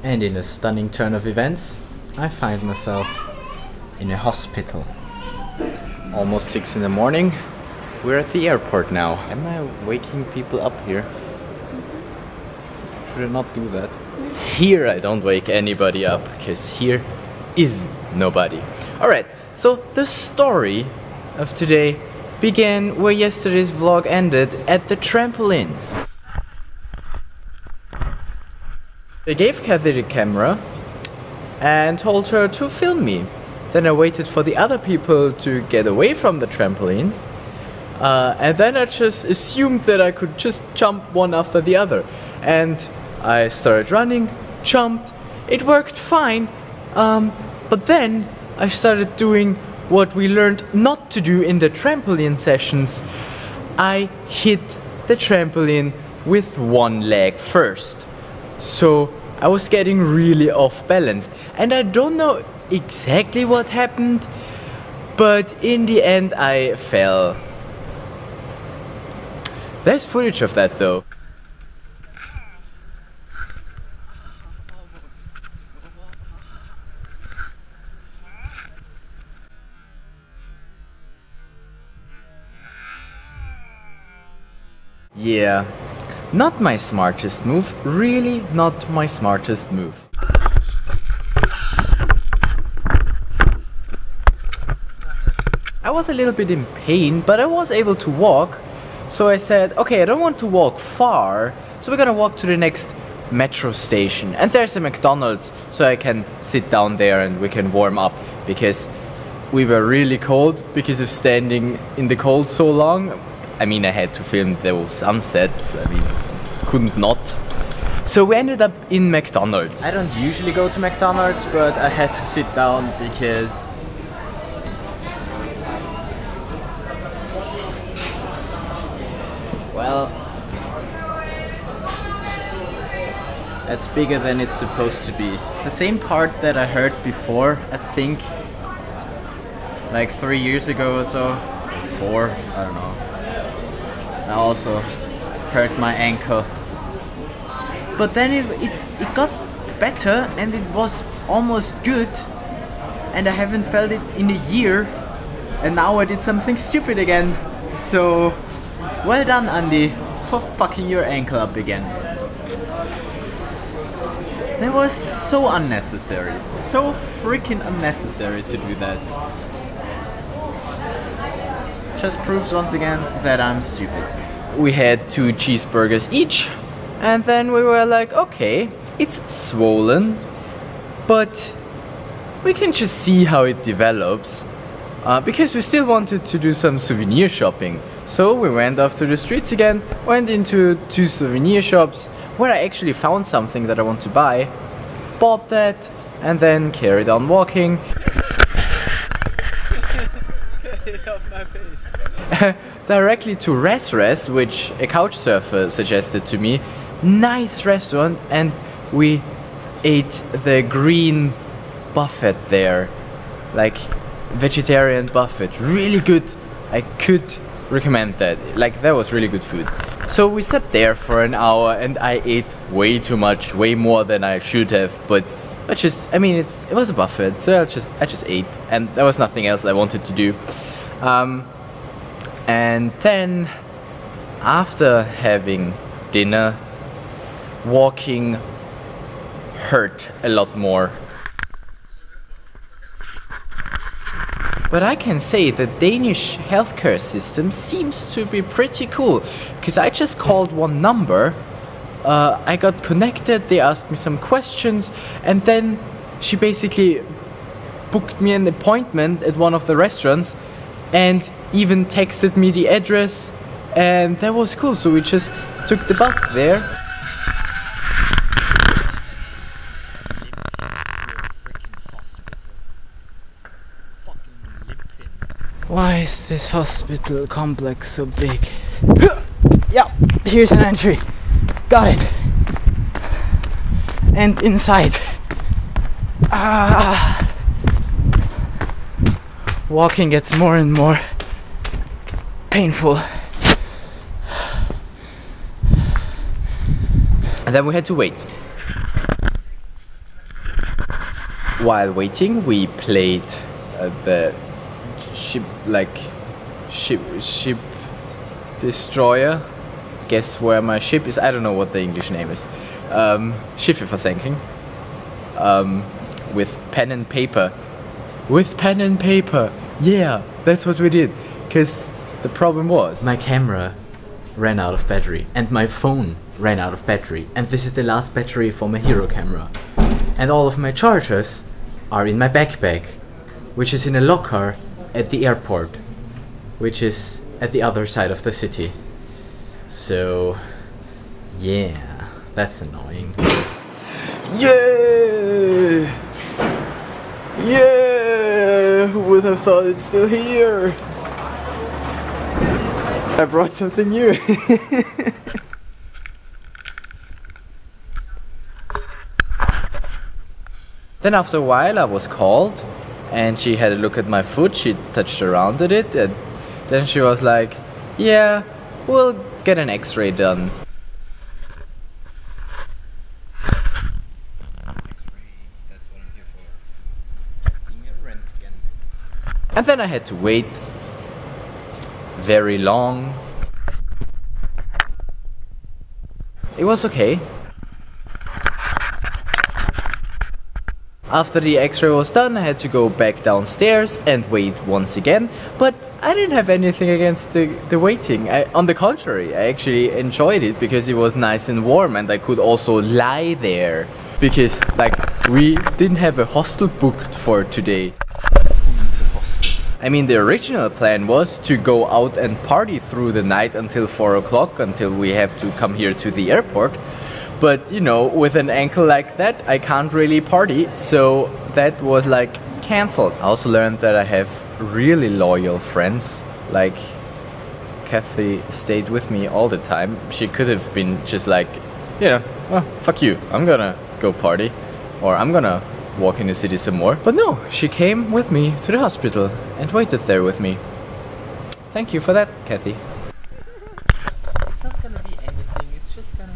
And in a stunning turn of events, I find myself in a hospital. Almost 6 in the morning. We're at the airport now. Am I waking people up here? Should I not do that? Here I don't wake anybody up, because here is nobody. Alright, so the story of today began where yesterday's vlog ended, at the trampolines. I gave Kathy the camera and told her to film me. Then I waited for the other people to get away from the trampolines. And then I just assumed that I could just jump one after the other. And I started running, jumped, it worked fine. But then I started doing what we learned not to do in the trampoline sessions. I hit the trampoline with one leg first. So I was getting really off balance. And I don't know exactly what happened, but in the end I fell. There's footage of that though. Yeah, not my smartest move, really not my smartest move. I was a little bit in pain, but I was able to walk. So I said, okay, I don't want to walk far, so we're gonna walk to the next metro station. And there's a McDonald's, so I can sit down there and we can warm up, because we were really cold because of standing in the cold so long. I mean, I had to film those sunsets, I mean, couldn't not. So we ended up in McDonald's. I don't usually go to McDonald's, but I had to sit down because well, that's bigger than it's supposed to be. It's the same part that I heard before, I think, like 3 years ago or so. 4, I don't know. I also hurt my ankle. But then it got better and it was almost good. And I haven't felt it in a year. And now I did something stupid again. So well done, Andy, for fucking your ankle up again. That was so unnecessary, so freaking unnecessary to do that. Just proves once again that I'm stupid. We had 2 cheeseburgers each, and then we were like, okay, it's swollen, but we can just see how it develops. Because we still wanted to do some souvenir shopping. So we went off to the streets again, went into 2 souvenir shops where I actually found something that I want to buy, bought that, and then carried on walking. Get off my face. Directly to Res, which a couch surfer suggested to me. Nice restaurant, and we ate the green buffet there. Like, vegetarian buffet, really good. I could recommend that. Like, that was really good food. So we sat there for an hour and I ate way too much, way more than I should have, but I mean it was a buffet, so I just ate, and there was nothing else I wanted to do. And then after having dinner, walking hurt a lot more. But I can say the Danish healthcare system seems to be pretty cool, because I just called one number, I got connected, they asked me some questions, and then she basically booked me an appointment at one of the restaurants and even texted me the address, and that was cool. So we just took the bus there. Why is this hospital complex so big? Yeah, here's an entry. Got it. And inside. Walking gets more and more painful. And then we had to wait. while waiting, we played the ship destroyer. Guess where my ship is? I don't know what the English name is. Schiffe versenken. With pen and paper. With pen and paper. Yeah, that's what we did. Because the problem was my camera ran out of battery and my phone ran out of battery, and this is the last battery for my hero camera. And all of my chargers are in my backpack, which is in a locker at the airport, which is at the other side of the city. So yeah, that's annoying. Yeah! Yeah! Who would have thought it's still here? I brought something new. Then after a while I was called and she had a look at my foot, she touched around at it, and then she was like, yeah, we'll get an X-ray done. And then I had to wait very long. It was okay. After the X-ray was done, I had to go back downstairs and wait once again, but I didn't have anything against the waiting. On the contrary, I actually enjoyed it because it was nice and warm, and I could also lie there. Because, like, we didn't have a hostel booked for today. I mean, the original plan was to go out and party through the night until 4 o'clock, until we have to come here to the airport. But, you know, with an ankle like that, I can't really party, so that was like cancelled. I also learned that I have really loyal friends, like Kathy stayed with me all the time. She could have been just like, you know, well, fuck you, I'm gonna go party, or I'm gonna walk in the city some more. But no, she came with me to the hospital and waited there with me. Thank you for that, Kathy. It's not gonna be anything, it's just gonna...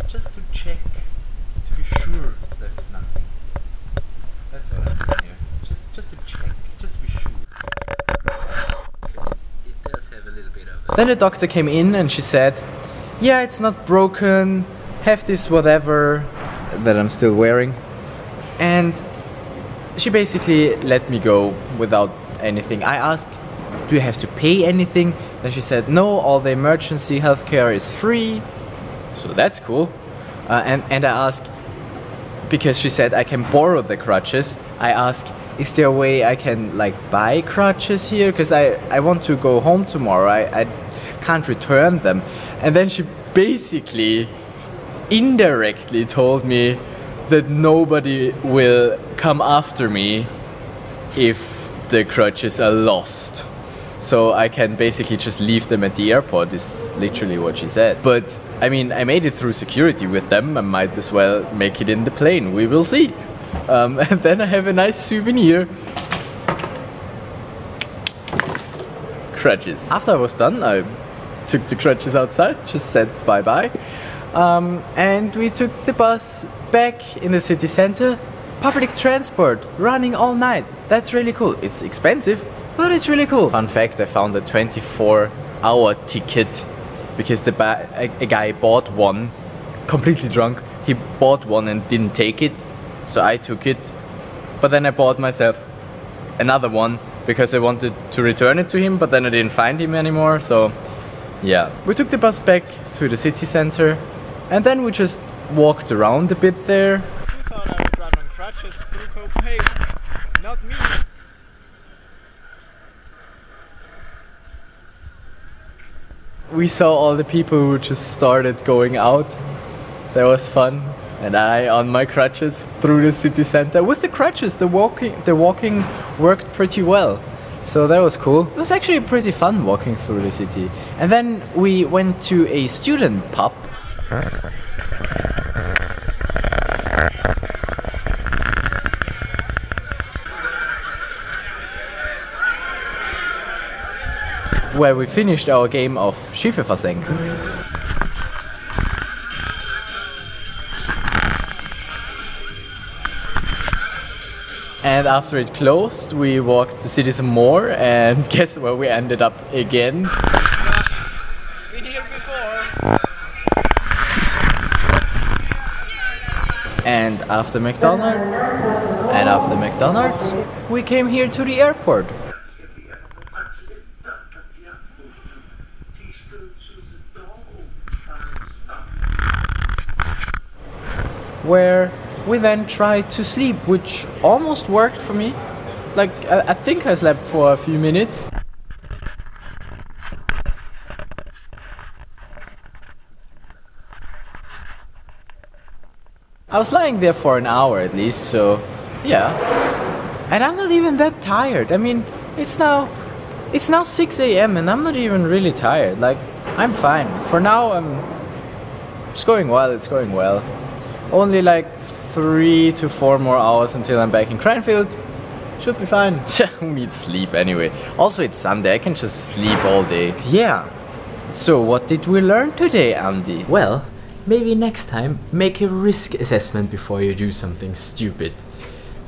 just to check, to be sure there's nothing. That's what I'm doing here. Just to check, just to be sure. It does have a little bit of it. Then the doctor came in and she said, yeah, it's not broken, have this whatever that I'm still wearing. And she basically let me go without anything. I asked, do you have to pay anything? Then she said, no, all the emergency healthcare is free. So that's cool. And I asked, because she said I can borrow the crutches, I asked, is there a way I can like buy crutches here? Because I want to go home tomorrow, I can't return them. And then she basically indirectly told me that nobody will come after me if the crutches are lost. So I can basically just leave them at the airport, is literally what she said. But I mean, I made it through security with them, I might as well make it in the plane, we will see. And then I have a nice souvenir. Crutches. After I was done, I took the crutches outside, just said bye-bye. And we took the bus back in the city center. Public transport, running all night. That's really cool. It's expensive, but it's really cool. Fun fact, I found a 24-hour ticket because a guy bought one, completely drunk. He bought one and didn't take it, so I took it. But then I bought myself another one because I wanted to return it to him, but then I didn't find him anymore, so yeah. We took the bus back to the city center, and then we just walked around a bit there. You thought I would run on crutches through Copenhagen, not me. We saw all the people who just started going out. That was fun. And I, on my crutches, through the city center. With the crutches, the walking worked pretty well. So that was cool. It was actually pretty fun walking through the city. And then we went to a student pub. Where we finished our game of Schiffe versenken. And after it closed, we walked the city some more, and guess where we ended up again? Been here before. And after McDonald's, we came here to the airport. Where we then tried to sleep, which almost worked for me. Like, I think I slept for a few minutes. I was lying there for an hour at least, so yeah. And I'm not even that tired. I mean, it's now 6 AM and I'm not even really tired. Like, I'm fine. For now, it's going well. Only like 3 to 4 more hours until I'm back in Cranfield. Should be fine. Who needs sleep anyway? Also, it's Sunday, I can just sleep all day. Yeah. So what did we learn today, Andy? Well, maybe next time make a risk assessment before you do something stupid.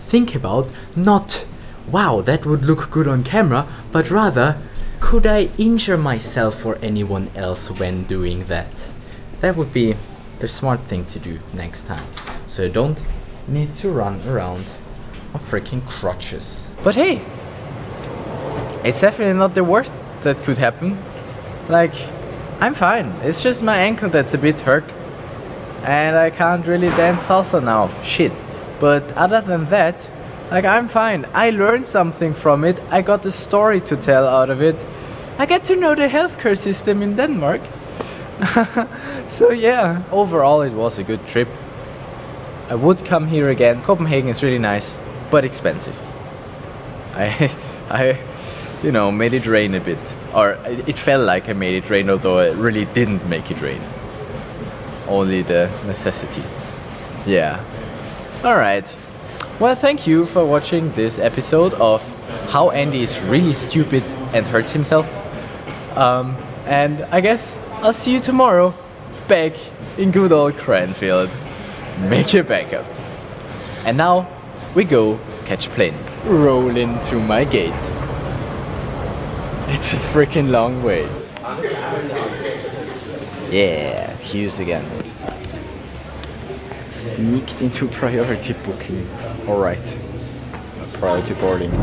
Think about not, wow, that would look good on camera, but rather, could I injure myself or anyone else when doing that? That would be the smart thing to do next time, so you don't need to run around on freaking crutches. But hey, it's definitely not the worst that could happen. Like, I'm fine. It's just my ankle that's a bit hurt, and I can't really dance salsa now. Shit. But other than that, like, I'm fine. I learned something from it. I got a story to tell out of it. I get to know the healthcare system in Denmark. So yeah, overall it was a good trip. I would come here again. Copenhagen is really nice, but expensive. I you know, made it rain a bit. Or it felt like I made it rain, although I really didn't make it rain. Only the necessities. Yeah. Alright. Well, thank you for watching this episode of how Andy is really stupid and hurts himself. And I guess I'll see you tomorrow, back in good old Cranfield. Make your backup. And now we go catch a plane. Roll into my gate. It's a freaking long way. Yeah, Hughes again. Sneaked into priority booking. Alright. Priority boarding.